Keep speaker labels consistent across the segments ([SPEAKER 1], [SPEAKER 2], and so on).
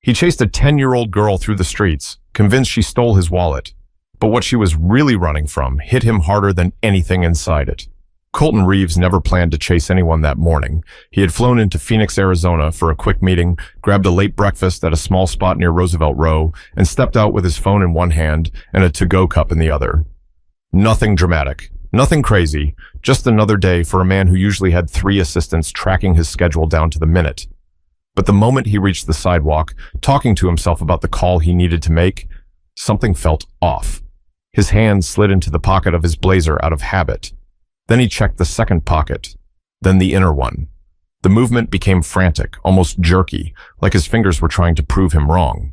[SPEAKER 1] He chased a 10-year-old girl through the streets, convinced she stole his wallet. But what she was really running from hit him harder than anything inside it. Colton Reeves never planned to chase anyone that morning. He had flown into Phoenix, Arizona for a quick meeting, grabbed a late breakfast at a small spot near Roosevelt Row, and stepped out with his phone in one hand and a to-go cup in the other. Nothing dramatic, nothing crazy, just another day for a man who usually had 3 assistants tracking his schedule down to the minute. But the moment he reached the sidewalk, talking to himself about the call he needed to make, something felt off. His hand slid into the pocket of his blazer out of habit. Then he checked the second pocket, then the inner one. The movement became frantic, almost jerky, like his fingers were trying to prove him wrong.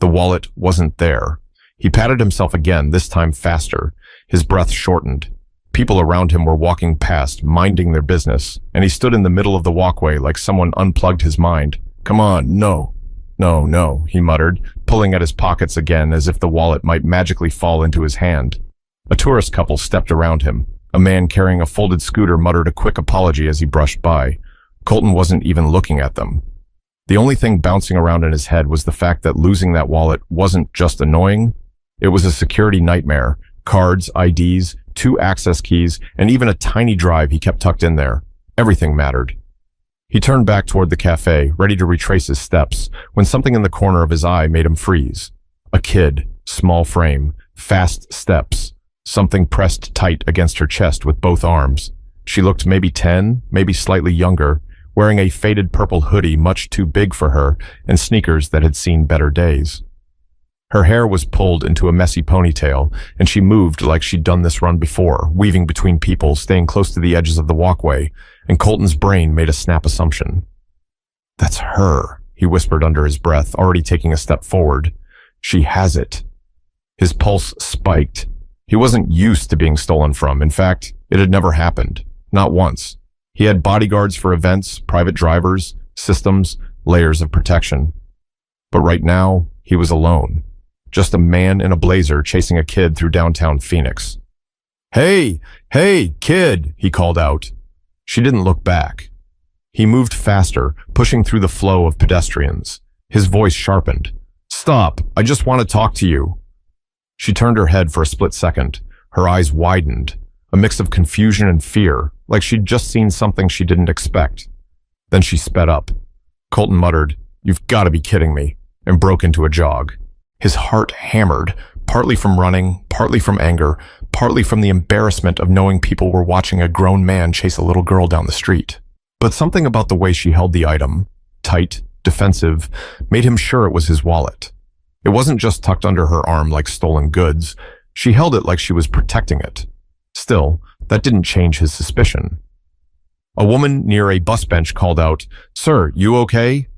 [SPEAKER 1] The wallet wasn't there. He patted himself again, this time faster. His breath shortened. People around him were walking past, minding their business, and he stood in the middle of the walkway like someone unplugged his mind. "Come on, no, he muttered, pulling at his pockets again as if the wallet might magically fall into his hand. A tourist couple stepped around him. A man carrying a folded scooter muttered a quick apology as he brushed by. Colton wasn't even looking at them. The only thing bouncing around in his head was the fact that losing that wallet wasn't just annoying. It was a security nightmare. Cards, IDs, 2 access keys, and even a tiny drive he kept tucked in there. Everything mattered. He turned back toward the cafe, ready to retrace his steps, when something in the corner of his eye made him freeze. A kid, small frame, fast steps. Something pressed tight against her chest with both arms. She looked maybe 10, maybe slightly younger, wearing a faded purple hoodie much too big for her and sneakers that had seen better days. Her hair was pulled into a messy ponytail, and she moved like she'd done this run before, weaving between people, staying close to the edges of the walkway, and Colton's brain made a snap assumption. "That's her," he whispered under his breath, already taking a step forward. "She has it." His pulse spiked. He wasn't used to being stolen from. In fact, it had never happened. Not once. He had bodyguards for events, private drivers, systems, layers of protection. But right now, he was alone. Just a man in a blazer chasing a kid through downtown Phoenix. Hey, kid, he called out. She didn't look back. He moved faster, pushing through the flow of pedestrians. His voice sharpened. "Stop, I just want to talk to you." She turned her head for a split second. Her eyes widened, a mix of confusion and fear, like she'd just seen something she didn't expect. Then she sped up. Colton muttered, "You've got to be kidding me," and broke into a jog. His heart hammered, partly from running, partly from anger, partly from the embarrassment of knowing people were watching a grown man chase a little girl down the street. But something about the way she held the item, tight, defensive, made him sure it was his wallet. It wasn't just tucked under her arm like stolen goods. She held it like she was protecting it. Still, that didn't change his suspicion. A woman near a bus bench called out, "Sir, you okay?"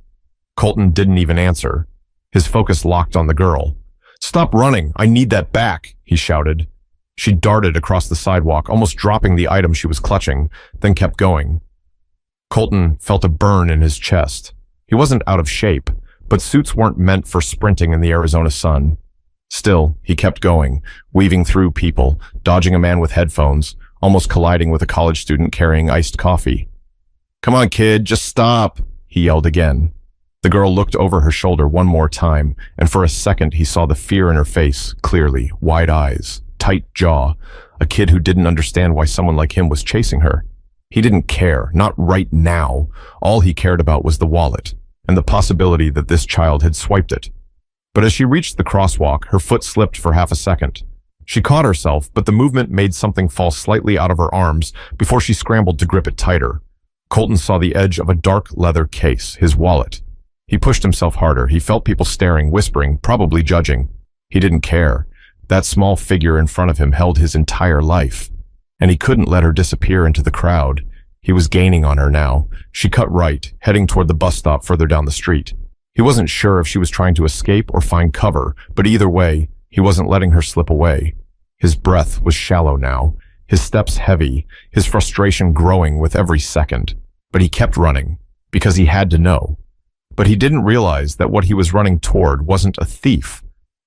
[SPEAKER 1] Colton didn't even answer. His focus locked on the girl. "Stop running, I need that back," he shouted. She darted across the sidewalk, almost dropping the item she was clutching, then kept going. Colton felt a burn in his chest. He wasn't out of shape, but suits weren't meant for sprinting in the Arizona sun. Still, he kept going, weaving through people, dodging a man with headphones, almost colliding with a college student carrying iced coffee. "Come on, kid, just stop," he yelled again. The girl looked over her shoulder one more time, and for a second he saw the fear in her face, clearly, wide eyes, tight jaw, a kid who didn't understand why someone like him was chasing her. He didn't care, not right now. All he cared about was the wallet, and the possibility that this child had swiped it. But as she reached the crosswalk, her foot slipped for half a second. She caught herself, but the movement made something fall slightly out of her arms before she scrambled to grip it tighter. Colton saw the edge of a dark leather case, his wallet. He pushed himself harder. He felt people staring, whispering, probably judging. He didn't care. That small figure in front of him held his entire life. And he couldn't let her disappear into the crowd. He was gaining on her now. She cut right, heading toward the bus stop further down the street. He wasn't sure if she was trying to escape or find cover, but either way, he wasn't letting her slip away. His breath was shallow now, his steps heavy, his frustration growing with every second. But he kept running, because he had to know. But he didn't realize that what he was running toward wasn't a thief.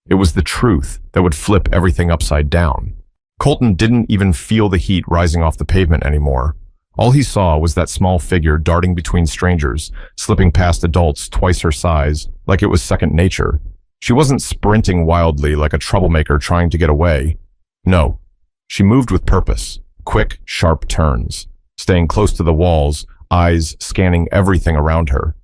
[SPEAKER 1] It was the truth that would flip everything upside down. Colton didn't even feel the heat rising off the pavement anymore. All he saw was that small figure darting between strangers, slipping past adults twice her size, like it was second nature. She wasn't sprinting wildly like a troublemaker trying to get away. No, she moved with purpose, quick, sharp turns, staying close to the walls, eyes scanning everything around her.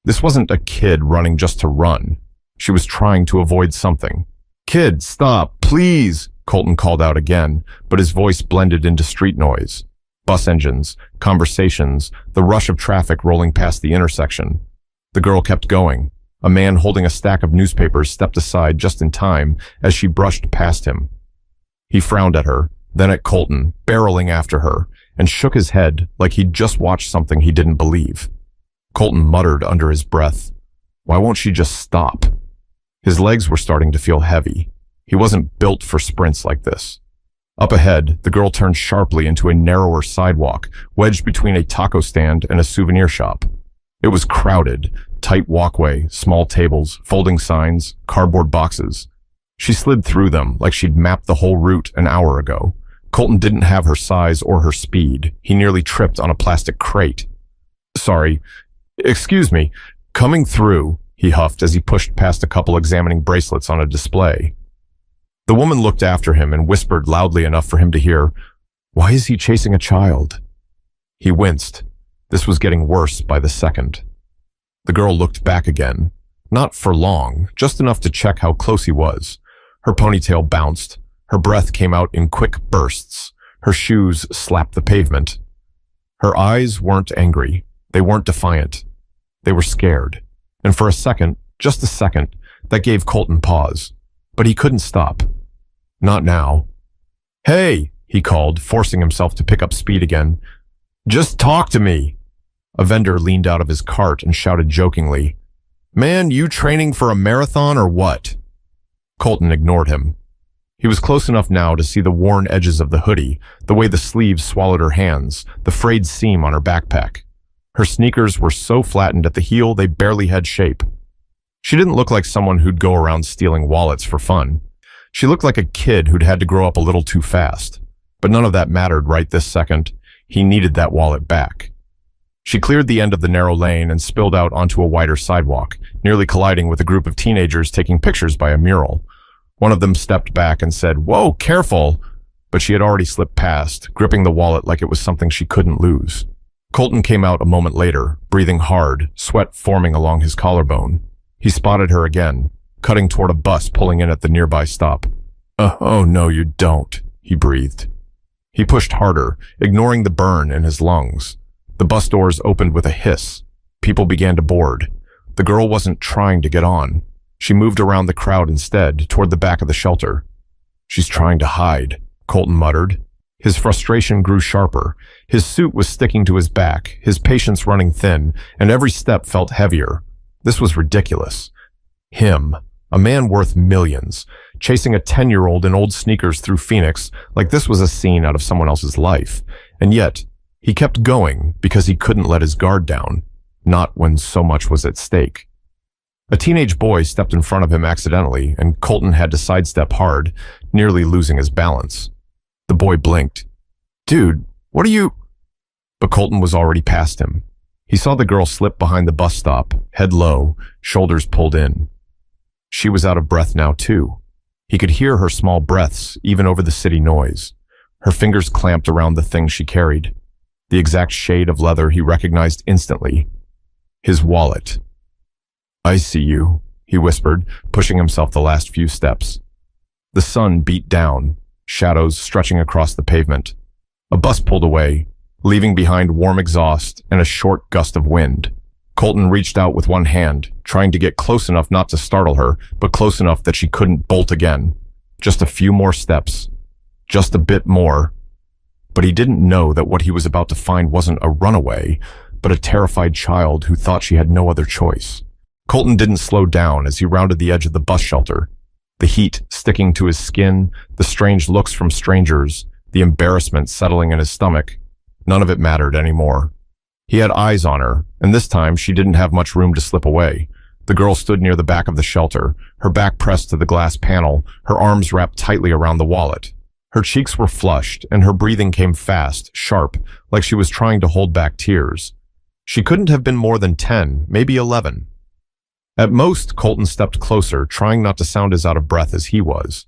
[SPEAKER 1] This wasn't a kid running just to run. She was trying to avoid something. "Kid, stop, please," Colton called out again, but his voice blended into street noise. Bus engines, conversations, the rush of traffic rolling past the intersection. The girl kept going. A man holding a stack of newspapers stepped aside just in time as she brushed past him. He frowned at her, then at Colton, barreling after her, and shook his head like he'd just watched something he didn't believe. Colton muttered under his breath, "Why won't she just stop?" His legs were starting to feel heavy. He wasn't built for sprints like this. Up ahead, the girl turned sharply into a narrower sidewalk, wedged between a taco stand and a souvenir shop. It was crowded, tight walkway, small tables, folding signs, cardboard boxes. She slid through them like she'd mapped the whole route an hour ago. Colton didn't have her size or her speed. He nearly tripped on a plastic crate. "Sorry. Excuse me. Coming through," he huffed as he pushed past a couple examining bracelets on a display. The woman looked after him and whispered loudly enough for him to hear, "Why is he chasing a child?" He winced. This was getting worse by the second. The girl looked back again. Not for long, just enough to check how close he was. Her ponytail bounced. Her breath came out in quick bursts. Her shoes slapped the pavement. Her eyes weren't angry. They weren't defiant. They were scared. And for a second, just a second, that gave Colton pause. But he couldn't stop. Not now. "Hey," he called, forcing himself to pick up speed again. "Just talk to me." A vendor leaned out of his cart and shouted jokingly, "Man, you training for a marathon or what?" Colton ignored him. He was close enough now to see the worn edges of the hoodie, the way the sleeves swallowed her hands, the frayed seam on her backpack. Her sneakers were so flattened at the heel they barely had shape. She didn't look like someone who'd go around stealing wallets for fun. She looked like a kid who'd had to grow up a little too fast. But none of that mattered right this second. He needed that wallet back. She cleared the end of the narrow lane and spilled out onto a wider sidewalk, nearly colliding with a group of teenagers taking pictures by a mural. One of them stepped back and said, "Whoa, careful!" But she had already slipped past, gripping the wallet like it was something she couldn't lose. Colton came out a moment later, breathing hard, sweat forming along his collarbone. He spotted her again, cutting toward a bus pulling in at the nearby stop. Oh, no, you don't," he breathed. He pushed harder, ignoring the burn in his lungs. The bus doors opened with a hiss. People began to board. The girl wasn't trying to get on. She moved around the crowd instead, toward the back of the shelter. "She's trying to hide," Colton muttered. His frustration grew sharper. His suit was sticking to his back, his patience running thin, and every step felt heavier. This was ridiculous. Him, a man worth millions, chasing a 10-year-old in old sneakers through Phoenix like this was a scene out of someone else's life. And yet, he kept going because he couldn't let his guard down, not when so much was at stake. A teenage boy stepped in front of him accidentally, and Colton had to sidestep hard, nearly losing his balance. The boy blinked. "Dude, what are you—" But Colton was already past him. He saw the girl slip behind the bus stop, head low, shoulders pulled in. She was out of breath now, too. He could hear her small breaths, even over the city noise. Her fingers clamped around the thing she carried. The exact shade of leather he recognized instantly. His wallet. "I see you," he whispered, pushing himself the last few steps. The sun beat down, shadows stretching across the pavement. A bus pulled away, leaving behind warm exhaust and a short gust of wind. Colton reached out with one hand, trying to get close enough not to startle her, but close enough that she couldn't bolt again. Just a few more steps. Just a bit more. But he didn't know that what he was about to find wasn't a runaway, but a terrified child who thought she had no other choice. Colton didn't slow down as he rounded the edge of the bus shelter. The heat sticking to his skin, the strange looks from strangers, the embarrassment settling in his stomach. None of it mattered anymore. He had eyes on her, and this time she didn't have much room to slip away. The girl stood near the back of the shelter, her back pressed to the glass panel, her arms wrapped tightly around the wallet. Her cheeks were flushed, and her breathing came fast, sharp, like she was trying to hold back tears. She couldn't have been more than 10, maybe 11. At most, Colton stepped closer, trying not to sound as out of breath as he was.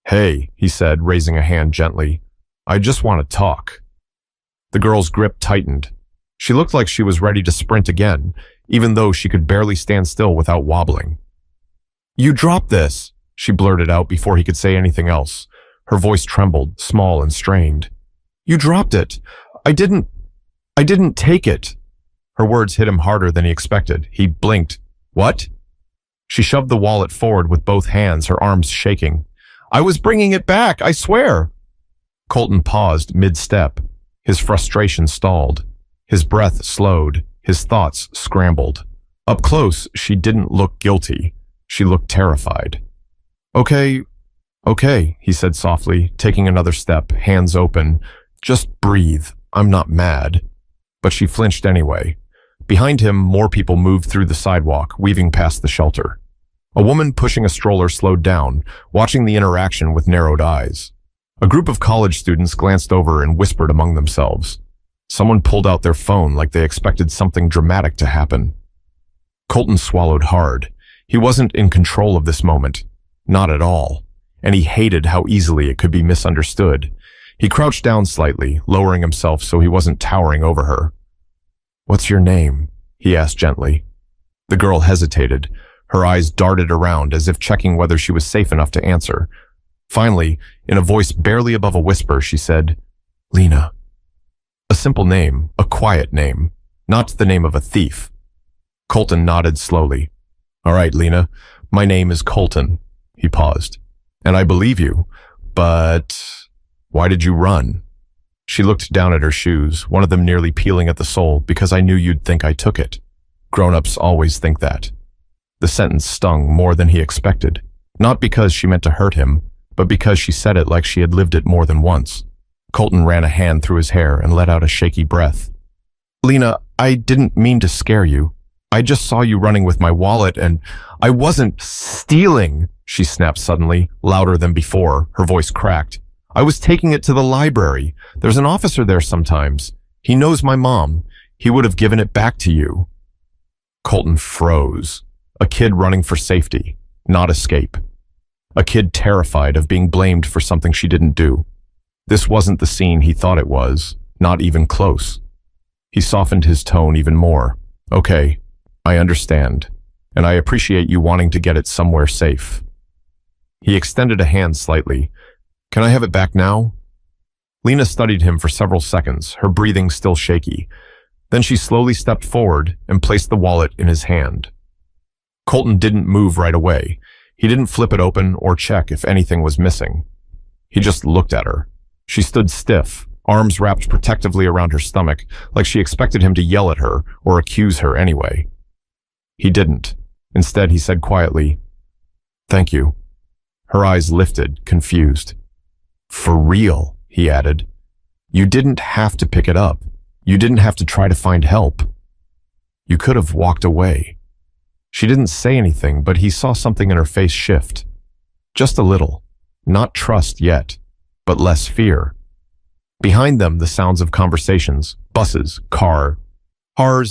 [SPEAKER 1] "Hey," he said, raising a hand gently. "I just want to talk." The girl's grip tightened. She looked like she was ready to sprint again, even though she could barely stand still without wobbling. "You dropped this," she blurted out before he could say anything else. Her voice trembled, small and strained. "You dropped it. I didn't take it." Her words hit him harder than he expected. He blinked. "What?" She shoved the wallet forward with both hands, her arms shaking. "I was bringing it back, I swear." Colton paused mid-step. His frustration stalled. His breath slowed. His thoughts scrambled. Up close, she didn't look guilty. She looked terrified. Okay, he said softly, taking another step, hands open. "Just breathe. I'm not mad." But she flinched anyway. Behind him, more people moved through the sidewalk, weaving past the shelter. A woman pushing a stroller slowed down, watching the interaction with narrowed eyes. A group of college students glanced over and whispered among themselves. Someone pulled out their phone like they expected something dramatic to happen. Colton swallowed hard. He wasn't in control of this moment. Not at all. And he hated how easily it could be misunderstood. He crouched down slightly, lowering himself so he wasn't towering over her. "What's your name?" he asked gently. The girl hesitated. Her eyes darted around as if checking whether she was safe enough to answer. Finally, in a voice barely above a whisper, she said, "Lena." A simple name, a quiet name, not the name of a thief. Colton nodded slowly. "All right, Lena, my name is Colton." He paused. "And I believe you, but why did you run?" She looked down at her shoes, one of them nearly peeling at the sole. "Because I knew you'd think I took it." Grown-ups always think that. The sentence stung more than he expected, not because she meant to hurt him, but because she said it like she had lived it more than once. Colton ran a hand through his hair and let out a shaky breath. "Lena, I didn't mean to scare you. I just saw you running with my wallet and I wasn't stealing," she snapped suddenly, louder than before, her voice cracked. "I was taking it to the library. There's an officer there sometimes. He knows my mom. He would have given it back to you." Colton froze. A kid running for safety, not escape. A kid terrified of being blamed for something she didn't do. This wasn't the scene he thought it was, not even close. He softened his tone even more. "Okay, I understand, and I appreciate you wanting to get it somewhere safe." He extended a hand slightly. "Can I have it back now?" Lena studied him for several seconds, her breathing still shaky. Then she slowly stepped forward and placed the wallet in his hand. Colton didn't move right away. He didn't flip it open or check if anything was missing. He just looked at her. She stood stiff, arms wrapped protectively around her stomach, like she expected him to yell at her or accuse her anyway. He didn't. Instead, he said quietly, "Thank you." Her eyes lifted, confused. "For real," he added. "You didn't have to pick it up. You didn't have to try to find help. You could have walked away." She didn't say anything, but he saw something in her face shift. Just a little. Not trust yet, but less fear. Behind them, the sounds of conversations, buses, cars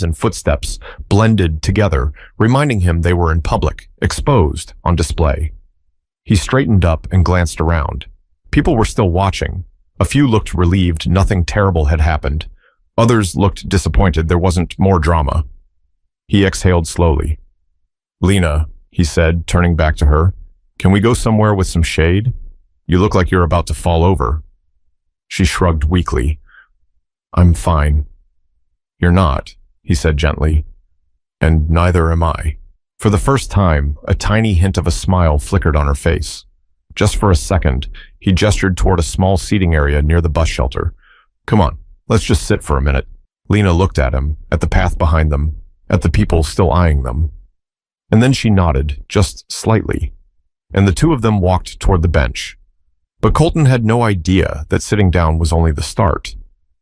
[SPEAKER 1] and footsteps blended together, reminding him they were in public, exposed, on display. He straightened up and glanced around. People were still watching. A few looked relieved nothing terrible had happened. Others looked disappointed there wasn't more drama. He exhaled slowly. "Lena," he said, turning back to her, "can we go somewhere with some shade? You look like you're about to fall over." She shrugged weakly. "I'm fine." "You're not," he said gently. "And neither am I." For the first time, a tiny hint of a smile flickered on her face. Just for a second, he gestured toward a small seating area near the bus shelter. "Come on, let's just sit for a minute." Lena looked at him, at the path behind them, at the people still eyeing them. And then she nodded, just slightly, and the two of them walked toward the bench. But Colton had no idea that sitting down was only the start,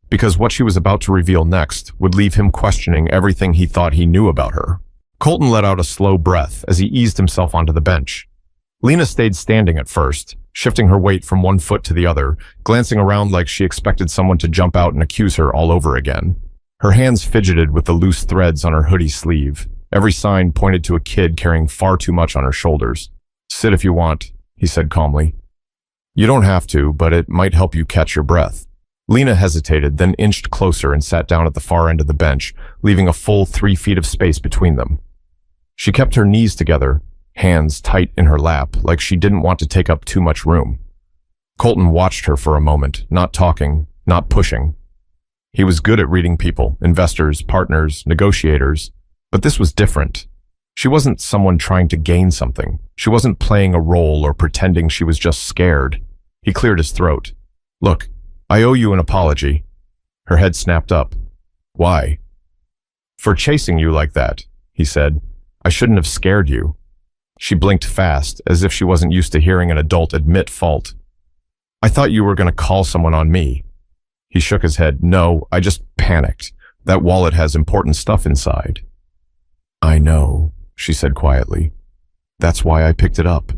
[SPEAKER 1] because what she was about to reveal next would leave him questioning everything he thought he knew about her. Colton let out a slow breath as he eased himself onto the bench. Lena stayed standing at first. shifting her weight from one foot to the other, glancing around like she expected someone to jump out and accuse her all over again. Her hands fidgeted with the loose threads on her hoodie sleeve. Every sign pointed to a kid carrying far too much on her shoulders. "Sit if you want," he said calmly. "You don't have to, but it might help you catch your breath." Lena hesitated, then inched closer and sat down at the far end of the bench, leaving a full 3 feet of space between them. She kept her knees together, hands tight in her lap, like she didn't want to take up too much room. Colton watched her for a moment, not talking, not pushing. He was good at reading people, investors, partners, negotiators, but this was different. She wasn't someone trying to gain something. She wasn't playing a role or pretending she was just scared. He cleared his throat. "Look, I owe you an apology." Her head snapped up. "Why?" "For chasing you like that," he said. "I shouldn't have scared you." She blinked fast, as if she wasn't used to hearing an adult admit fault. "I thought you were going to call someone on me." He shook his head. "No, I just panicked. That wallet has important stuff inside." "I know," she said quietly. "That's why I picked it up."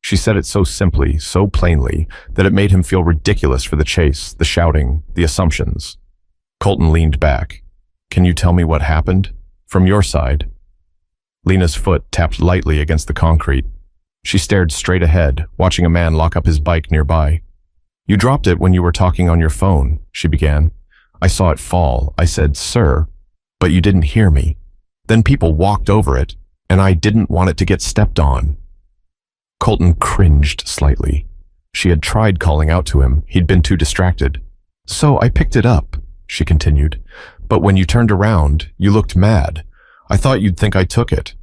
[SPEAKER 1] She said it so simply, so plainly, that it made him feel ridiculous for the chase, the shouting, the assumptions. Colton leaned back. "Can you tell me what happened? From your side?" Lena's foot tapped lightly against the concrete. She stared straight ahead, watching a man lock up his bike nearby. "You dropped it when you were talking on your phone," she began. "I saw it fall. I said, 'Sir,' but you didn't hear me. Then people walked over it, and I didn't want it to get stepped on." Colton cringed slightly. She had tried calling out to him. He'd been too distracted. "So I picked it up," she continued. "But when you turned around, you looked mad. I thought you'd think I took it.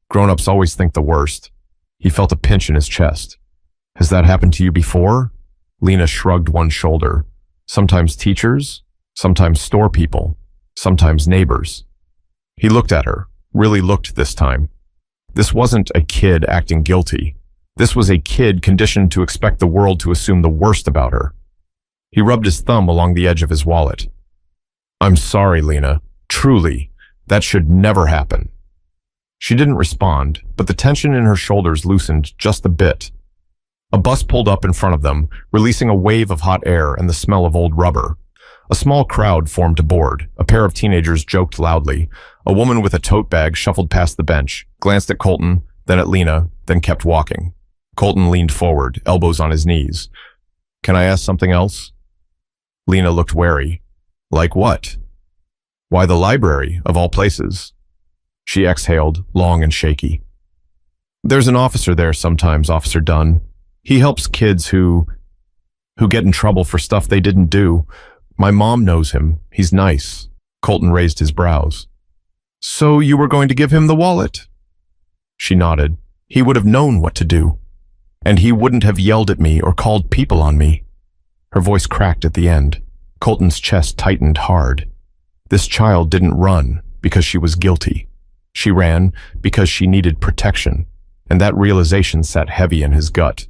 [SPEAKER 1] Grown-ups always think the worst." He felt a pinch in his chest. "Has that happened to you before?" Lena shrugged one shoulder. "Sometimes teachers, sometimes store people, sometimes neighbors." He looked at her, really looked this time. This wasn't a kid acting guilty. This was a kid conditioned to expect the world to assume the worst about her. He rubbed his thumb along the edge of his wallet. "I'm sorry, Lena. Truly. That should never happen." She didn't respond, but the tension in her shoulders loosened just a bit. A bus pulled up in front of them, releasing a wave of hot air and the smell of old rubber. A small crowd formed aboard. A pair of teenagers joked loudly. A woman with a tote bag shuffled past the bench, glanced at Colton, then at Lena, then kept walking. Colton leaned forward, elbows on his knees. "Can I ask something else?" Lena looked wary. "Like what?" "Why the library, of all places?" She exhaled, long and shaky. "There's an officer there sometimes, Officer Dunn. He helps kids who get in trouble for stuff they didn't do. My mom knows him. He's nice." Colton raised his brows. "So you were going to give him the wallet?" She nodded. "He would have known what to do. And he wouldn't have yelled at me or called people on me." Her voice cracked at the end. Colton's chest tightened hard. This child didn't run because she was guilty. She ran because she needed protection, and that realization sat heavy in his gut.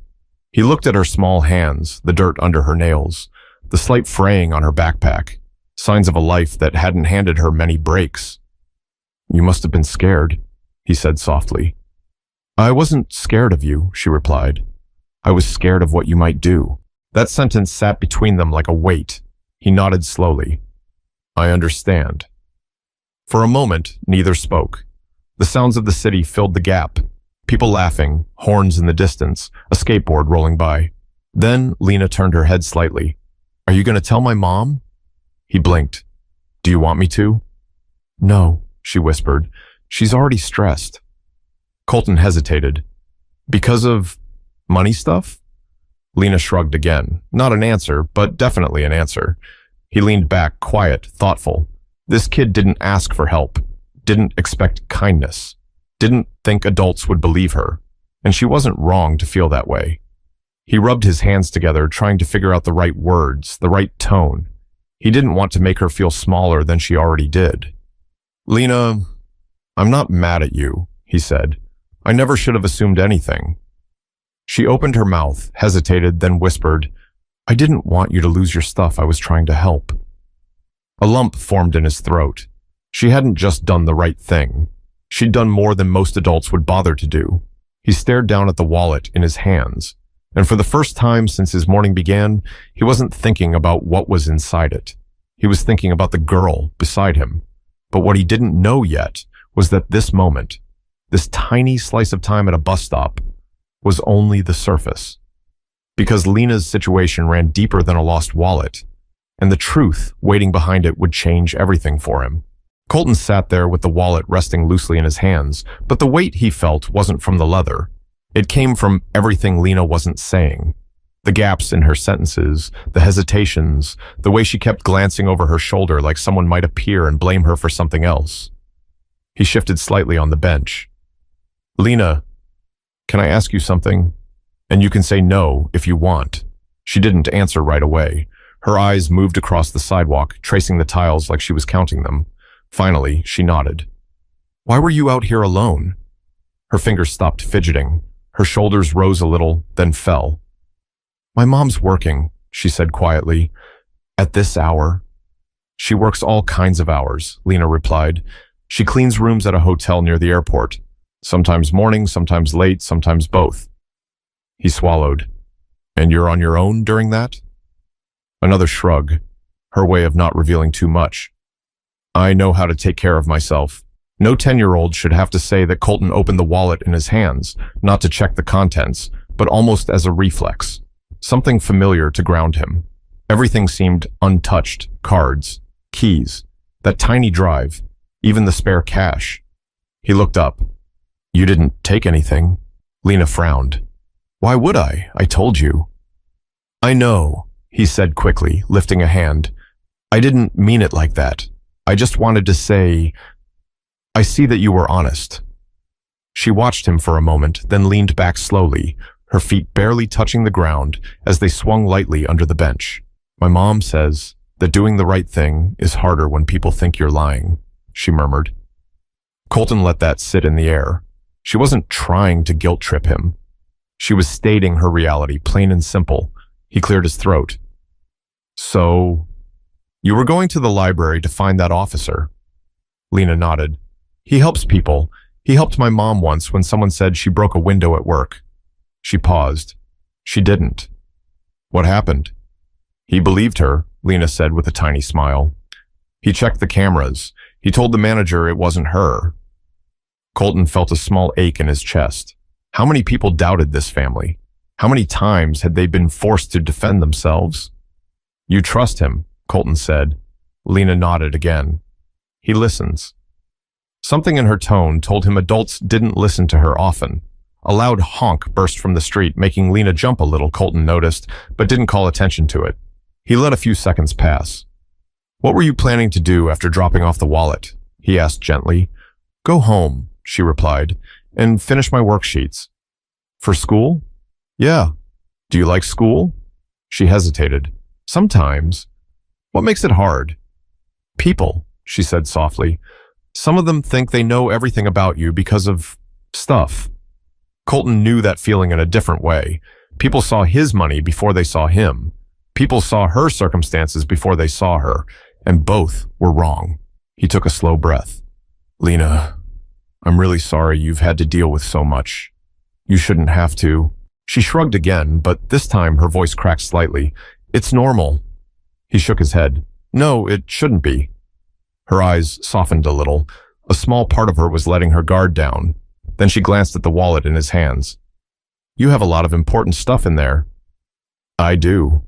[SPEAKER 1] He looked at her small hands, the dirt under her nails, the slight fraying on her backpack, signs of a life that hadn't handed her many breaks. "You must have been scared," he said softly. "I wasn't scared of you," she replied. "I was scared of what you might do." That sentence sat between them like a weight. He nodded slowly. "I understand." For a moment, neither spoke. The sounds of the city filled the gap. People laughing, horns in the distance, a skateboard rolling by. Then Lena turned her head slightly. "Are you going to tell my mom?" He blinked. "Do you want me to?" "No," she whispered. "She's already stressed." Colton hesitated. "Because of money stuff?" Lena shrugged again. Not an answer, but definitely an answer. He leaned back, quiet, thoughtful. This kid didn't ask for help, didn't expect kindness, didn't think adults would believe her, and she wasn't wrong to feel that way. He rubbed his hands together, trying to figure out the right words, the right tone. He didn't want to make her feel smaller than she already did. "Lena, I'm not mad at you," he said. "I never should have assumed anything." She opened her mouth, hesitated, then whispered, "I didn't want you to lose your stuff. I was trying to help." A lump formed in his throat. She hadn't just done the right thing. She'd done more than most adults would bother to do. He stared down at the wallet in his hands, And for the first time since his morning began, he wasn't thinking about what was inside it. He was thinking about the girl beside him. But what he didn't know yet was that this moment, this tiny slice of time at a bus stop, was only the surface. Because Lena's situation ran deeper than a lost wallet, and the truth waiting behind it would change everything for him. Colton sat there with the wallet resting loosely in his hands, but the weight he felt wasn't from the leather. It came from everything Lena wasn't saying. The gaps in her sentences, the hesitations, the way she kept glancing over her shoulder like someone might appear and blame her for something else. He shifted slightly on the bench. "Lena, can I ask you something? And you can say no if you want." She didn't answer right away. Her eyes moved across the sidewalk, tracing the tiles like she was counting them. Finally, she nodded. "Why were you out here alone?" Her fingers stopped fidgeting. Her shoulders rose a little, then fell. "My mom's working," she said quietly. "At this hour." "She works all kinds of hours," Lena replied. "She cleans rooms at a hotel near the airport. Sometimes morning, sometimes late, sometimes both." He swallowed. "And you're on your own during that?" Another shrug, her way of not revealing too much. "I know how to take care of myself." No 10-year-old should have to say that Colton opened the wallet in his hands, not to check the contents, but almost as a reflex. Something familiar to ground him. Everything seemed untouched. Cards, keys, that tiny drive, even the spare cash. He looked up. "You didn't take anything." Lena frowned. "Why would I? I told you." "I know," he said quickly, lifting a hand. "I didn't mean it like that. I just wanted to say, I see that you were honest." She watched him for a moment, then leaned back slowly, her feet barely touching the ground as they swung lightly under the bench. "My mom says that doing the right thing is harder when people think you're lying," she murmured. Colton let that sit in the air. She wasn't trying to guilt trip him. She was stating her reality, plain and simple. He cleared his throat. "So, you were going to the library to find that officer?" Lena nodded. "He helps people. He helped my mom once when someone said she broke a window at work." She paused. "She didn't." "What happened?" "He believed her," Lena said with a tiny smile. "He checked the cameras. He told the manager it wasn't her." Colton felt a small ache in his chest. How many people doubted this family? How many times had they been forced to defend themselves? "You trust him," Colton said. Lena nodded again. "He listens." Something in her tone told him adults didn't listen to her often. A loud honk burst from the street, making Lena jump a little, Colton noticed, but didn't call attention to it. He let a few seconds pass. "What were you planning to do after dropping off the wallet?" he asked gently. "Go home," she replied, "and finish my worksheets." "For school?" "Yeah." "Do you like school?" She hesitated. "Sometimes." "What makes it hard?" "People," she said softly. "Some of them think they know everything about you because of stuff." Colton knew that feeling in a different way. People saw his money before they saw him. People saw her circumstances before they saw her, and both were wrong. He took a slow breath. "Lena, I'm really sorry you've had to deal with so much. You shouldn't have to." She shrugged again, but this time her voice cracked slightly. "It's normal." He shook his head. "No, it shouldn't be." Her eyes softened a little. A small part of her was letting her guard down. Then she glanced at the wallet in his hands. "You have a lot of important stuff in there." "I do."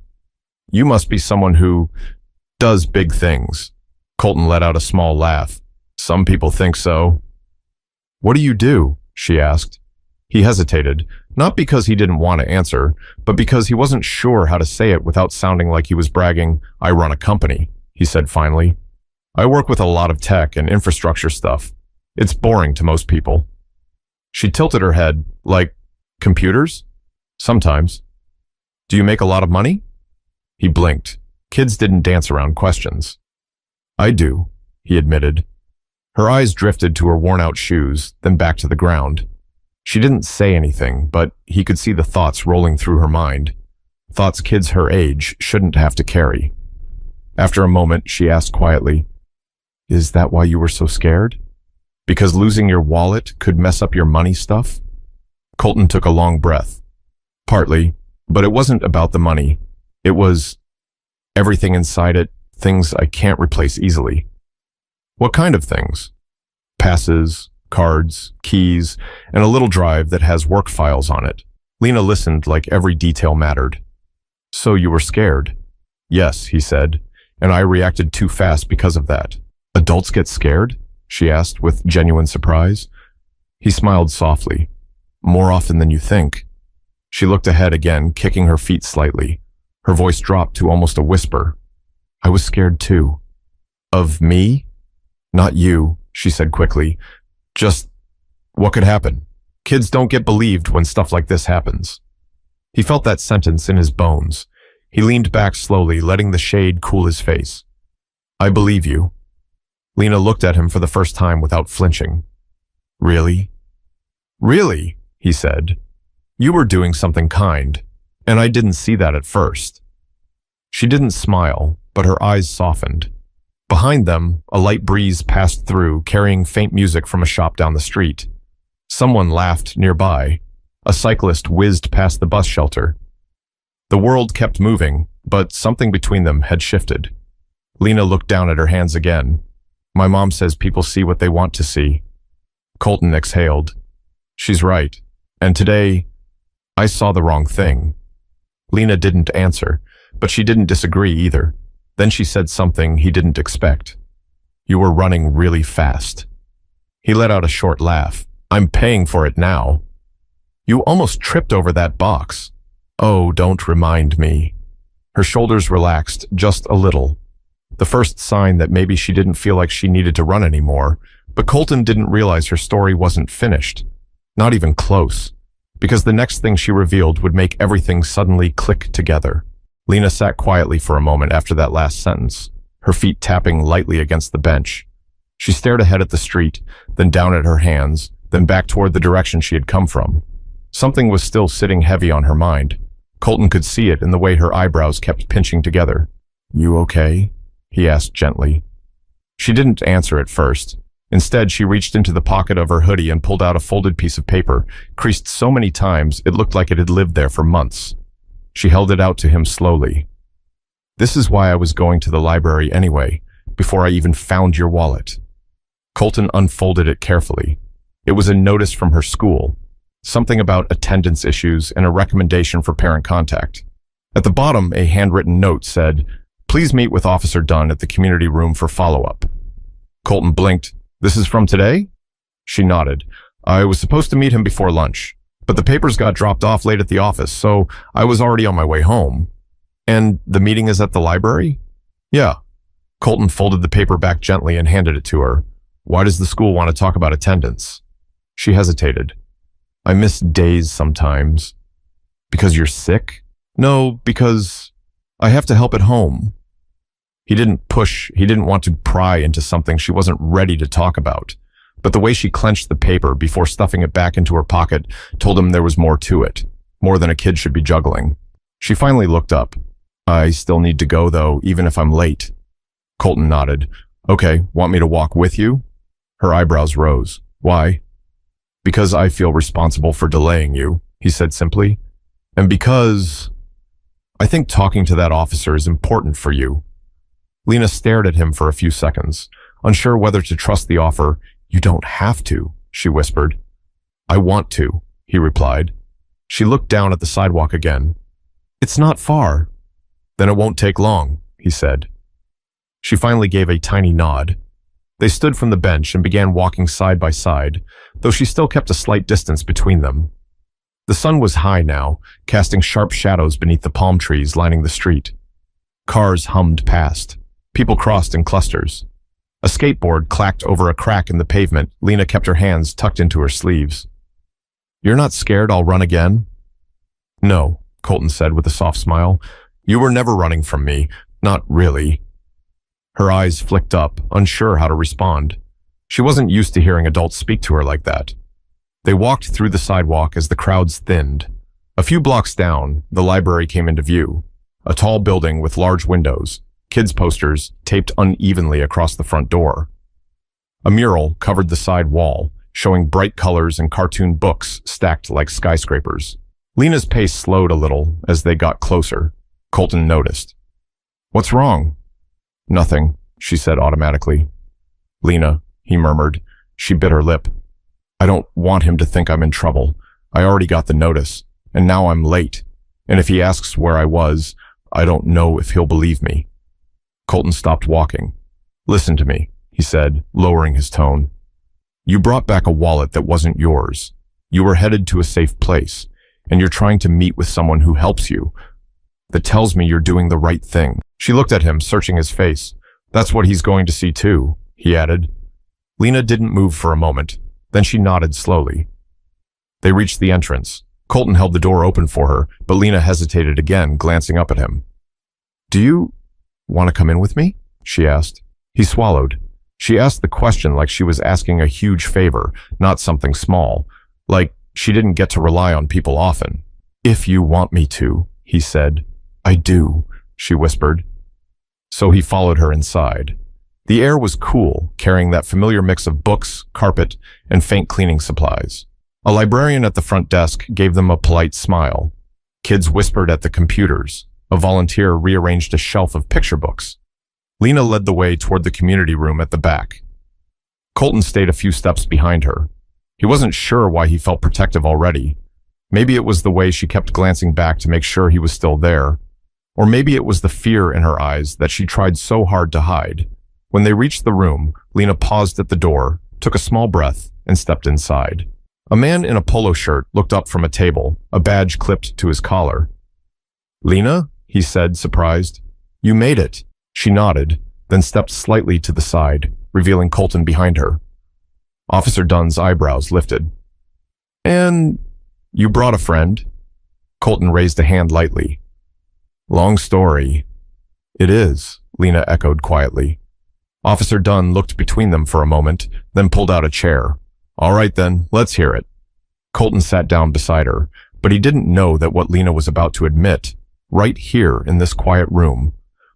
[SPEAKER 1] "You must be someone who does big things." Colton let out a small laugh. "Some people think so." "What do you do?" she asked. He hesitated, not because he didn't want to answer, but because he wasn't sure how to say it without sounding like he was bragging. "I run a company," he said finally. "I work with a lot of tech and infrastructure stuff. It's boring to most people." She tilted her head, like, "Computers?" "Sometimes." "Do you make a lot of money?" He blinked. Kids didn't dance around questions. "I do," he admitted. Her eyes drifted to her worn-out shoes, then back to the ground. She didn't say anything, but he could see the thoughts rolling through her mind. Thoughts kids her age shouldn't have to carry. After a moment, she asked quietly, "Is that why you were so scared? Because losing your wallet could mess up your money stuff?" Colton took a long breath. "Partly. But it wasn't about the money. It was everything inside it, things I can't replace easily. What kind of things? Passes, cards, keys, and a little drive that has work files on it. Lena listened like every detail mattered. So you were scared? Yes, he said, and I reacted too fast because of that. Adults get scared? She asked with genuine surprise. He smiled softly. More often than you think. She looked ahead again, kicking her feet slightly. Her voice dropped to almost a whisper. I was scared too. Of me? Not you, she said quickly. Just what could happen? Kids don't get believed when stuff like this happens. He felt that sentence in his bones. He leaned back slowly, letting the shade cool his face. I believe you. Lena looked at him for the first time without flinching. Really? Really, he said. You were doing something kind, and I didn't see that at first. She didn't smile, but her eyes softened. Behind them, a light breeze passed through, carrying faint music from a shop down the street. Someone laughed nearby. A cyclist whizzed past the bus shelter. The world kept moving, but something between them had shifted. Lena looked down at her hands again. My mom says people see what they want to see. Colton exhaled. She's right. And today, I saw the wrong thing. Lena didn't answer, but she didn't disagree either. Then she said something he didn't expect. You were running really fast. He let out a short laugh. I'm paying for it now. You almost tripped over that box. Oh, don't remind me. Her shoulders relaxed just a little. The first sign that maybe she didn't feel like she needed to run anymore, but Colton didn't realize her story wasn't finished. Not even close. Because the next thing she revealed would make everything suddenly click together. Lena sat quietly for a moment after that last sentence, her feet tapping lightly against the bench. She stared ahead at the street, then down at her hands, then back toward the direction she had come from. Something was still sitting heavy on her mind. Colton could see it in the way her eyebrows kept pinching together. You okay? He asked gently. She didn't answer at first. Instead, she reached into the pocket of her hoodie and pulled out a folded piece of paper, creased so many times it looked like it had lived there for months. She held it out to him slowly. This is why I was going to the library anyway, before I even found your wallet. Colton unfolded it carefully. It was a notice from her school, something about attendance issues and a recommendation for parent contact. At the bottom, a handwritten note said, "Please meet with Officer Dunn at the community room for follow-up." Colton blinked. This is from today? She nodded. I was supposed to meet him before lunch, but the papers got dropped off late at the office, so I was already on my way home. And the meeting is at the library? Yeah. Colton folded the paper back gently and handed it to her. Why does the school want to talk about attendance? She hesitated. I miss days sometimes. Because you're sick? No, because I have to help at home. He didn't want to pry into something she wasn't ready to talk about. But the way she clenched the paper before stuffing it back into her pocket told him there was more to it, more than a kid should be juggling. She finally looked up. I still need to go, though, even if I'm late. Colton nodded. Okay, want me to walk with you? Her eyebrows rose. Why? Because I feel responsible for delaying you, he said simply. And because I think talking to that officer is important for you. Lena stared at him for a few seconds, unsure whether to trust the offer. You don't have to, she whispered. I want to, he replied. She looked down at the sidewalk again. It's not far. Then it won't take long, he said. She finally gave a tiny nod. They stood from the bench and began walking side by side, though she still kept a slight distance between them. The sun was high now, casting sharp shadows beneath the palm trees lining the street. Cars hummed past. People crossed in clusters. A skateboard clacked over a crack in the pavement. Lena kept her hands tucked into her sleeves. You're not scared I'll run again? No, Colton said with a soft smile. You were never running from me. Not really. Her eyes flicked up, unsure how to respond. She wasn't used to hearing adults speak to her like that. They walked through the sidewalk as the crowds thinned. A few blocks down, the library came into view. A tall building with large windows. Kids' posters taped unevenly across the front door. A mural covered the side wall, showing bright colors and cartoon books stacked like skyscrapers. Lena's pace slowed a little as they got closer. Colton noticed. "What's wrong?" "Nothing," she said automatically. "Lena," he murmured. She bit her lip. "I don't want him to think I'm in trouble. I already got the notice, and now I'm late. And if he asks where I was, I don't know if he'll believe me." Colton stopped walking. "Listen to me," he said, lowering his tone. "You brought back a wallet that wasn't yours. You were headed to a safe place, and you're trying to meet with someone who helps you. That tells me you're doing the right thing." She looked at him, searching his face. "That's what he's going to see too," he added. Lena didn't move for a moment. Then she nodded slowly. They reached the entrance. Colton held the door open for her, but Lena hesitated again, glancing up at him. "Do you want to come in with me?" she asked. He swallowed. She asked the question like she was asking a huge favor, not something small, like she didn't get to rely on people often. "If you want me to," he said. "I do," she whispered. So he followed her inside. The air was cool, carrying that familiar mix of books, carpet, and faint cleaning supplies. A librarian at the front desk gave them a polite smile. Kids whispered at the computers. A volunteer rearranged a shelf of picture books. Lena led the way toward the community room at the back. Colton stayed a few steps behind her. He wasn't sure why he felt protective already. Maybe it was the way she kept glancing back to make sure he was still there. Or maybe it was the fear in her eyes that she tried so hard to hide. When they reached the room, Lena paused at the door, took a small breath, and stepped inside. A man in a polo shirt looked up from a table, a badge clipped to his collar. "Lena?" he said, surprised. "You made it." She nodded, then stepped slightly to the side, revealing Colton behind her. Officer Dunn's eyebrows lifted. "And you brought a friend?" Colton raised a hand lightly. "Long story." "It is," Lena echoed quietly. Officer Dunn looked between them for a moment, then pulled out a chair. "All right then, let's hear it." Colton sat down beside her, but he didn't know that what Lena was about to admit, right here in this quiet room,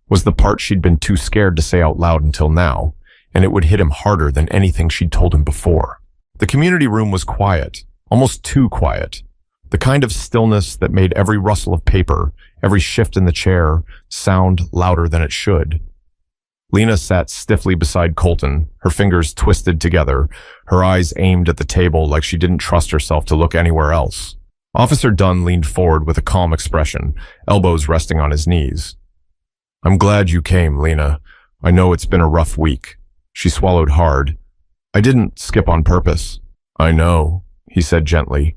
[SPEAKER 1] was the part she'd been too scared to say out loud until now, and it would hit him harder than anything she'd told him before. The community room was quiet, almost too quiet. The kind of stillness that made every rustle of paper, every shift in the chair, sound louder than it should. Lena sat stiffly beside Colton, her fingers twisted together, her eyes aimed at the table like she didn't trust herself to look anywhere else. Officer Dunn leaned forward with a calm expression, elbows resting on his knees. "I'm glad you came, Lena. I know it's been a rough week." She swallowed hard. "I didn't skip on purpose." "I know," he said gently.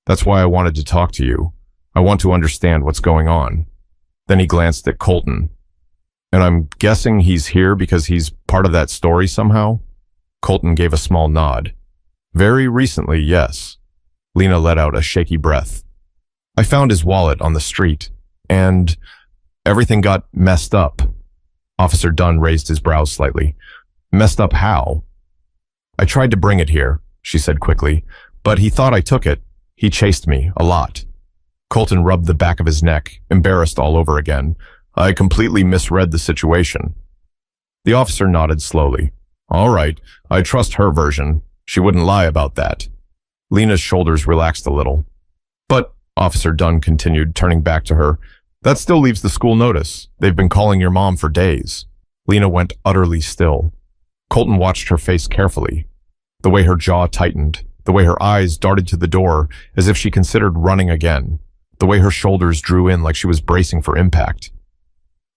[SPEAKER 1] "That's why I wanted to talk to you. I want to understand what's going on." Then he glanced at Colton. "And I'm guessing he's here because he's part of that story somehow?" Colton gave a small nod. "Very recently, yes." Lena let out a shaky breath. "I found his wallet on the street, and everything got messed up." Officer Dunn raised his brows slightly. "Messed up how?" "I tried to bring it here," she said quickly, "but he thought I took it. He chased me a lot." Colton rubbed the back of his neck, embarrassed all over again. "I completely misread the situation." The officer nodded slowly. "All right, I trust her version. She wouldn't lie about that." Lena's shoulders relaxed a little. "But," Officer Dunn continued, turning back to her, "that still leaves the school notice. They've been calling your mom for days." Lena went utterly still. Colton watched her face carefully. The way her jaw tightened, the way her eyes darted to the door as if she considered running again, the way her shoulders drew in like she was bracing for impact.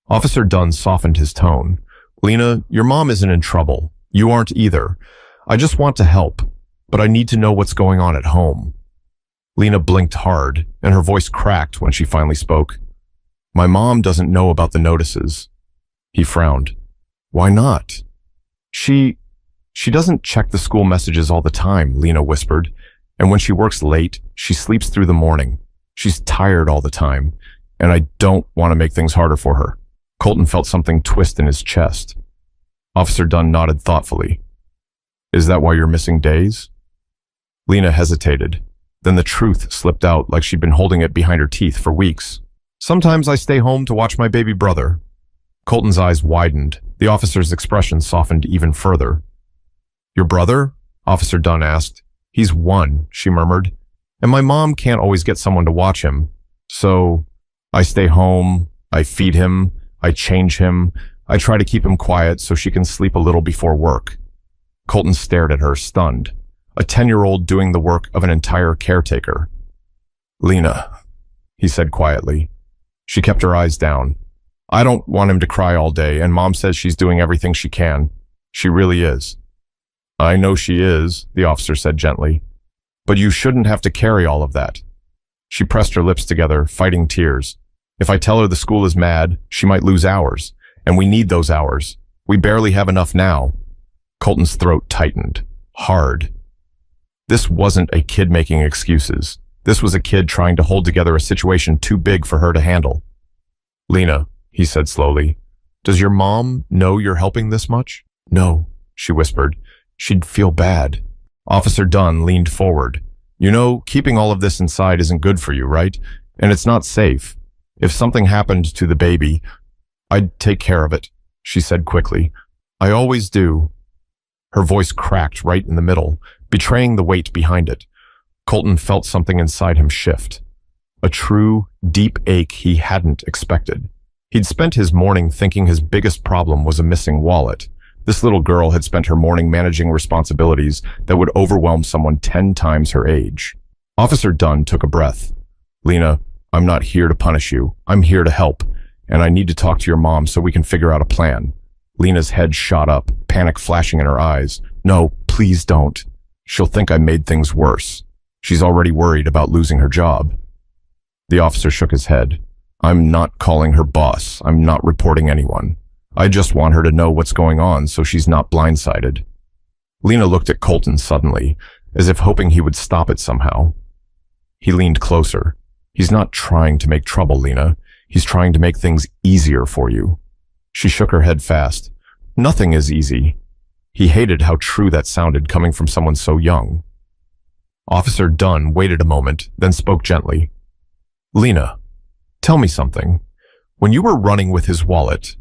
[SPEAKER 1] Officer Dunn softened his tone. "Lena, your mom isn't in trouble. You aren't either. I just want to help, but I need to know what's going on at home." Lena blinked hard, and her voice cracked when she finally spoke. "My mom doesn't know about the notices." He frowned. "Why not?" She doesn't check the school messages all the time," Lena whispered. "And when she works late, she sleeps through the morning. She's tired all the time, and I don't want to make things harder for her." Colton felt something twist in his chest. Officer Dunn nodded thoughtfully. "Is that why you're missing days?" Lena hesitated. Then the truth slipped out like she'd been holding it behind her teeth for weeks. "Sometimes I stay home to watch my baby brother." Colton's eyes widened. The officer's expression softened even further. "Your brother?" Officer Dunn asked. "He's one," she murmured. And my mom can't always get someone to watch him. So I stay home, I feed him, I change him, I try to keep him quiet so she can sleep a little before work. Colton stared at her, stunned. A 10-year-old doing the work of an entire caretaker. Lena, he said quietly. She kept her eyes down. I don't want him to cry all day, and Mom says she's doing everything she can. She really is. I know she is, the officer said gently. But you shouldn't have to carry all of that. She pressed her lips together, fighting tears. If I tell her the school is mad, she might lose hours, and we need those hours. We barely have enough now. Colton's throat tightened, hard. This wasn't a kid making excuses. This was a kid trying to hold together a situation too big for her to handle. Lena, he said slowly, does your mom know you're helping this much? No, she whispered. She'd feel bad. Officer Dunn leaned forward. You know, keeping all of this inside isn't good for you, right? And it's not safe. If something happened to the baby, I'd take care of it, she said quickly. I always do. Her voice cracked right in the middle, betraying the weight behind it. Colton felt something inside him shift. A true, deep ache he hadn't expected. He'd spent his morning thinking his biggest problem was a missing wallet. This little girl had spent her morning managing responsibilities that would overwhelm someone 10 times her age. Officer Dunn took a breath. Lena, I'm not here to punish you. I'm here to help. And I need to talk to your mom so we can figure out a plan. Lena's head shot up, panic flashing in her eyes. No, please don't. She'll think I made things worse. She's already worried about losing her job. The officer shook his head. I'm not calling her boss. I'm not reporting anyone. I just want her to know what's going on so she's not blindsided. Lena looked at Colton suddenly, as if hoping he would stop it somehow. He leaned closer. He's not trying to make trouble, Lena. He's trying to make things easier for you. She shook her head fast. Nothing is easy. He hated how true that sounded coming from someone so young. Officer Dunn waited a moment, then spoke gently. Lena, tell me something. When you were running with his wallet,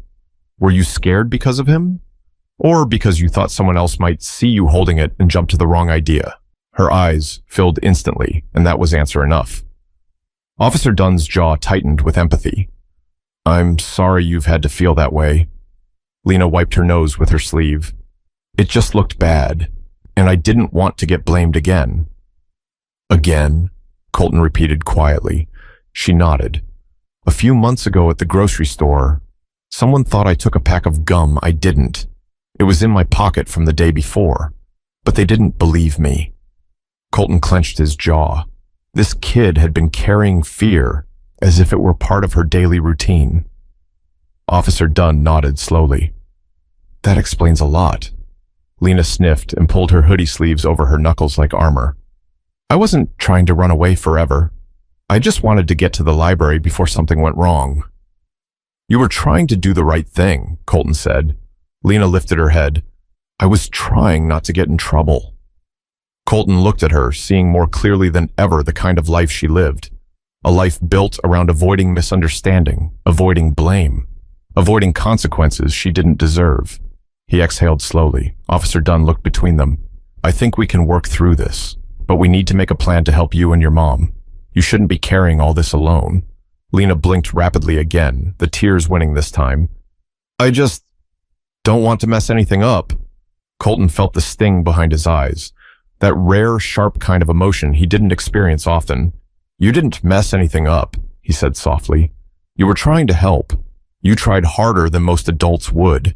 [SPEAKER 1] were you scared because of him? Or because you thought someone else might see you holding it and jump to the wrong idea? Her eyes filled instantly, and that was answer enough. Officer Dunn's jaw tightened with empathy. I'm sorry you've had to feel that way. Lena wiped her nose with her sleeve. It just looked bad, and I didn't want to get blamed again. Again? Colton repeated quietly. She nodded. A few months ago at the grocery store, someone thought I took a pack of gum. I didn't. It was in my pocket from the day before, but they didn't believe me. Colton clenched his jaw. This kid had been carrying fear as if it were part of her daily routine. Officer Dunn nodded slowly. That explains a lot. Lena sniffed and pulled her hoodie sleeves over her knuckles like armor. I wasn't trying to run away forever. I just wanted to get to the library before something went wrong. You were trying to do the right thing, Colton said. Lena lifted her head. I was trying not to get in trouble. Colton looked at her, seeing more clearly than ever the kind of life she lived. A life built around avoiding misunderstanding, avoiding blame, avoiding consequences she didn't deserve. He exhaled slowly. Officer Dunn looked between them. I think we can work through this, but we need to make a plan to help you and your mom. You shouldn't be carrying all this alone. Lena blinked rapidly again, the tears winning this time. I just don't want to mess anything up. Colton felt the sting behind his eyes, that rare, sharp kind of emotion he didn't experience often. You didn't mess anything up, he said softly. You were trying to help. You tried harder than most adults would.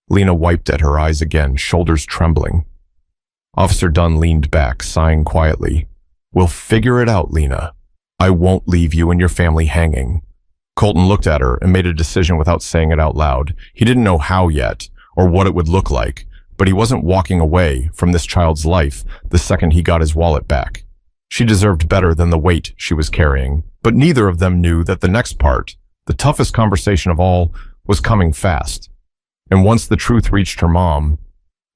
[SPEAKER 1] Lena wiped at her eyes again, shoulders trembling. Officer Dunn leaned back, sighing quietly. We'll figure it out, Lena. I won't leave you and your family hanging. Colton looked at her and made a decision without saying it out loud. He didn't know how yet, or what it would look like, but he wasn't walking away from this child's life the second he got his wallet back. She deserved better than the weight she was carrying, but neither of them knew that the next part, the toughest conversation of all, was coming fast. And once the truth reached her mom,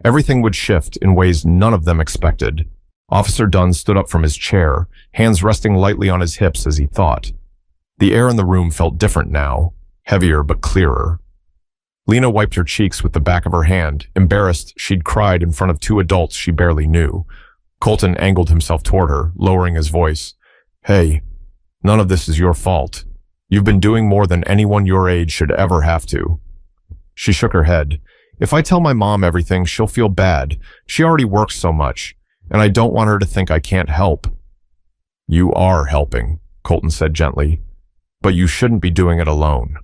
[SPEAKER 1] everything would shift in ways none of them expected. Officer Dunn stood up from his chair, hands resting lightly on his hips as he thought. The air in the room felt different now, heavier but clearer. Lena wiped her cheeks with the back of her hand, embarrassed she'd cried in front of two adults she barely knew. Colton angled himself toward her, lowering his voice. Hey, none of this is your fault. You've been doing more than anyone your age should ever have to. She shook her head. If I tell my mom everything, she'll feel bad. She already works so much, and I don't want her to think I can't help. You are helping, Colton said gently, but you shouldn't be doing it alone.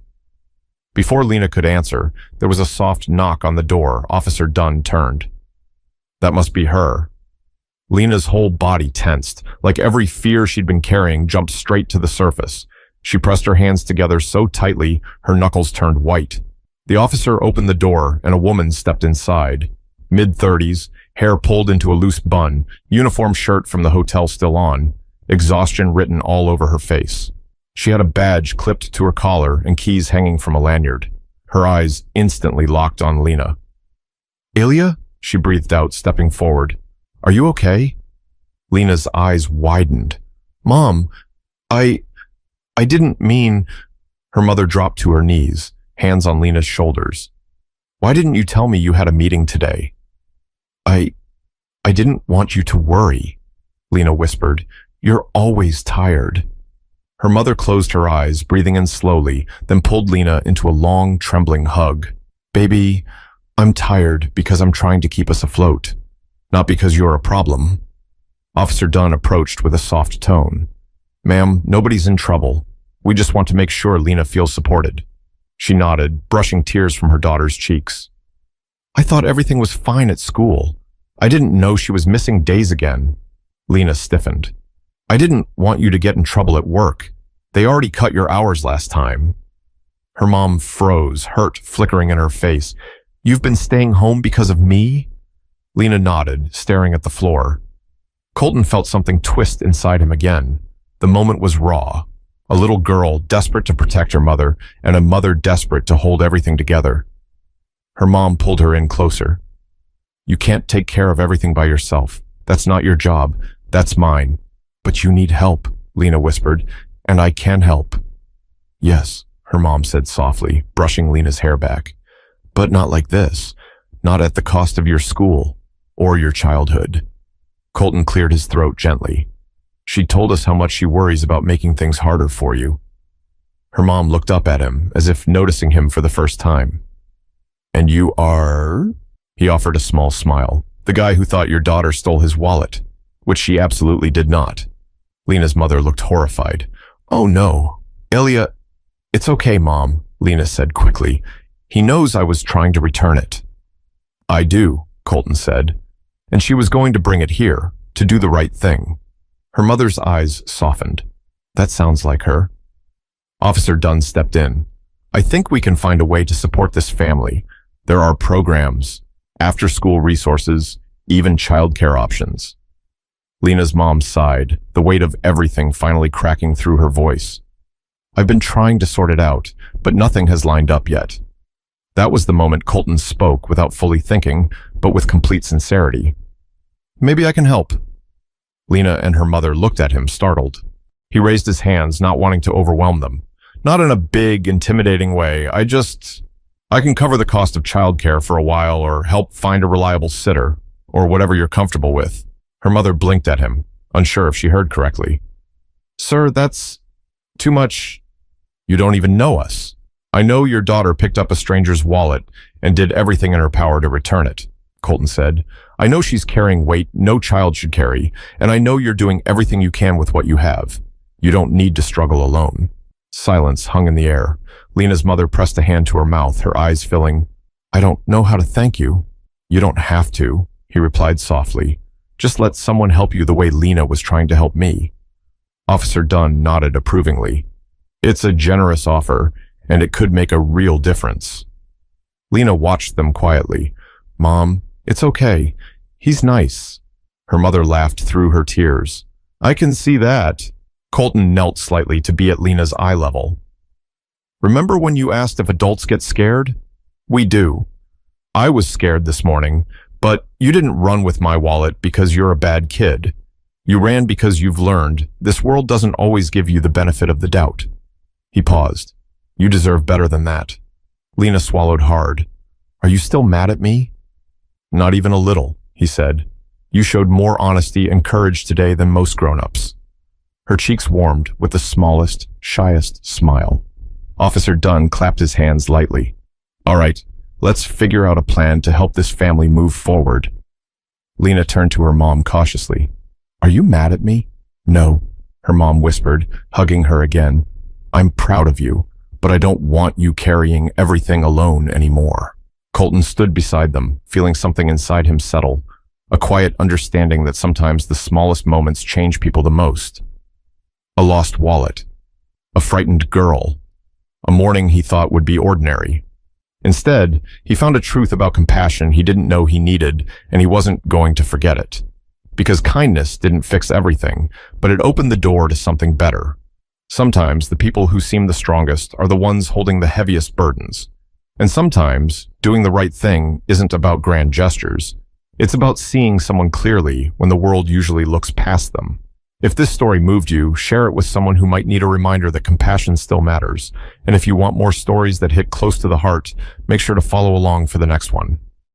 [SPEAKER 1] Before Lena could answer, there was a soft knock on the door. Officer Dunn turned. That must be her. Lena's whole body tensed, like every fear she'd been carrying jumped straight to the surface. She pressed her hands together so tightly, her knuckles turned white. The officer opened the door, and a woman stepped inside. Mid-30s, hair pulled into a loose bun, uniform shirt from the hotel still on, exhaustion written all over her face. She had a badge clipped to her collar and keys hanging from a lanyard. Her eyes instantly locked on Lena. Ilya? She breathed out, stepping forward. Are you okay? Lena's eyes widened. Mom, I didn't mean... Her mother dropped to her knees, hands on Lena's shoulders. Why didn't you tell me you had a meeting today? I didn't want you to worry, Lena whispered. You're always tired. Her mother closed her eyes, breathing in slowly, then pulled Lena into a long, trembling hug. Baby, I'm tired because I'm trying to keep us afloat, not because you're a problem. Officer Dunn approached with a soft tone. Ma'am, nobody's in trouble. We just want to make sure Lena feels supported. She nodded, brushing tears from her daughter's cheeks. I thought everything was fine at school. I didn't know she was missing days again. Lena stiffened. I didn't want you to get in trouble at work. They already cut your hours last time. Her mom froze, hurt flickering in her face. You've been staying home because of me? Lena nodded, staring at the floor. Colton felt something twist inside him again. The moment was raw. A little girl desperate to protect her mother, and a mother desperate to hold everything together. Her mom pulled her in closer. You can't take care of everything by yourself. That's not your job. That's mine. But you need help, Lena whispered, and I can help. Yes, her mom said softly, brushing Lena's hair back. But not like this. Not at the cost of your school or your childhood. Colton cleared his throat gently. She told us how much she worries about making things harder for you. Her mom looked up at him, as if noticing him for the first time. And you are? He offered a small smile. The guy who thought your daughter stole his wallet, which she absolutely did not. Lena's mother looked horrified. Oh no, Ilya. It's okay, Mom, Lena said quickly. He knows I was trying to return it. I do, Colton said. And she was going to bring it here, to do the right thing. Her mother's eyes softened. That sounds like her. Officer Dunn stepped in. I think we can find a way to support this family. There are programs, after-school resources, even childcare options. Lena's mom sighed, the weight of everything finally cracking through her voice. I've been trying to sort it out, but nothing has lined up yet. That was the moment Colton spoke without fully thinking, but with complete sincerity. Maybe I can help. Lena and her mother looked at him, startled. He raised his hands, not wanting to overwhelm them. Not in a big, intimidating way. I can cover the cost of childcare for a while or help find a reliable sitter, or whatever you're comfortable with. Her mother blinked at him, unsure if she heard correctly. Sir, that's too much. You don't even know us. I know your daughter picked up a stranger's wallet and did everything in her power to return it, Colton said. I know she's carrying weight no child should carry, and I know you're doing everything you can with what you have. You don't need to struggle alone. Silence hung in the air. Lena's mother pressed a hand to her mouth, her eyes filling. I don't know how to thank you. You don't have to, he replied softly. Just let someone help you the way Lena was trying to help me. Officer Dunn nodded approvingly. It's a generous offer, and it could make a real difference. Lena watched them quietly. Mom, it's okay. He's nice. Her mother laughed through her tears. I can see that. Colton knelt slightly to be at Lena's eye level. Remember when you asked if adults get scared? We do. I was scared this morning, but you didn't run with my wallet because you're a bad kid. You ran because you've learned this world doesn't always give you the benefit of the doubt. He paused. You deserve better than that. Lena swallowed hard. Are you still mad at me? Not even a little, he said. You showed more honesty and courage today than most grown-ups." Her cheeks warmed with the smallest, shyest smile. Officer Dunn clapped his hands lightly. "All right, let's figure out a plan to help this family move forward." Lena turned to her mom cautiously. "Are you mad at me?" "No," her mom whispered, hugging her again. "I'm proud of you, but I don't want you carrying everything alone anymore." Colton stood beside them, feeling something inside him settle, a quiet understanding that sometimes the smallest moments change people the most. A lost wallet, a frightened girl, a morning he thought would be ordinary. Instead, he found a truth about compassion he didn't know he needed, and he wasn't going to forget it. Because kindness didn't fix everything, but it opened the door to something better. Sometimes the people who seem the strongest are the ones holding the heaviest burdens. And sometimes doing the right thing isn't about grand gestures. It's about seeing someone clearly when the world usually looks past them. If this story moved you, share it with someone who might need a reminder that compassion still matters. And if you want more stories that hit close to the heart, make sure to follow along for the next one.